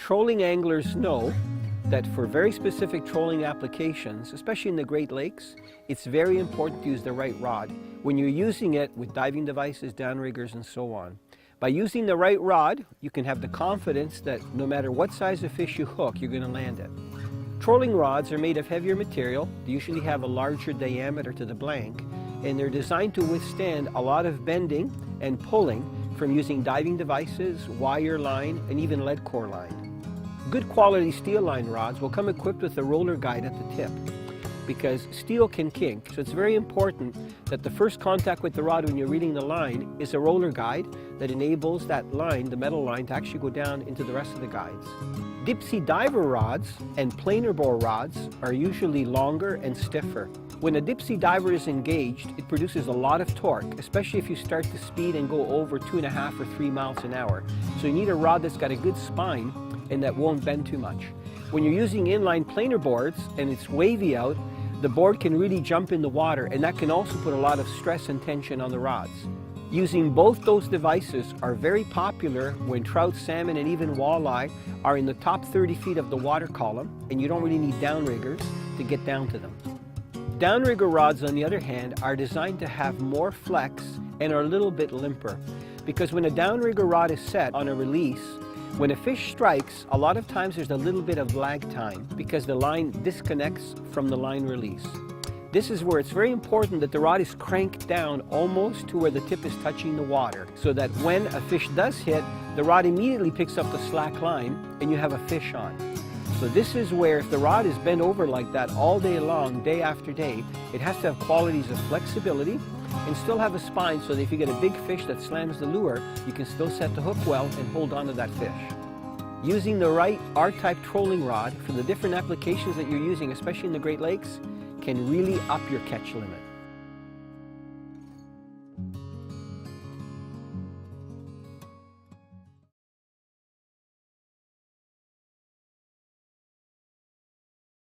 Trolling anglers know that for very specific trolling applications, especially in the Great Lakes, it's very important to use the right rod when you're using it with diving devices, downriggers, and so on. By using the right rod, you can have the confidence that no matter what size of fish you hook, you're going to land it. Trolling rods are made of heavier material. They usually have a larger diameter to the blank, and they're designed to withstand a lot of bending and pulling from using diving devices, wire line, and even lead core line. Good quality steel line rods will come equipped with a roller guide at the tip because steel can kink, so it's very important that the first contact with the rod when you're reading the line is a roller guide that enables that line, the metal line, to actually go down into the rest of the guides. Dipsy diver rods and planer bore rods are usually longer and stiffer. When a Dipsy diver is engaged, it produces a lot of torque, especially if you start to speed and go over 2.5 or 3 miles an hour. So you need a rod that's got a good spine and that won't bend too much. When you're using inline planer boards and it's wavy out, the board can really jump in the water, and that can also put a lot of stress and tension on the rods. Using both those devices are very popular when trout, salmon, and even walleye are in the top 30 feet of the water column, and you don't really need downriggers to get down to them. Downrigger rods, on the other hand, are designed to have more flex and are a little bit limper, because when a downrigger rod is set on a release, when a fish strikes, a lot of times there's a little bit of lag time because the line disconnects from the line release. This is where it's very important that the rod is cranked down almost to where the tip is touching the water, so that when a fish does hit, the rod immediately picks up the slack line and you have a fish on. So this is where if the rod is bent over like that all day long, day after day, it has to have qualities of flexibility and still have a spine so that if you get a big fish that slams the lure, you can still set the hook well and hold on to that fish. Using the right R-type trolling rod for the different applications that you're using, especially in the Great Lakes, can really up your catch limit.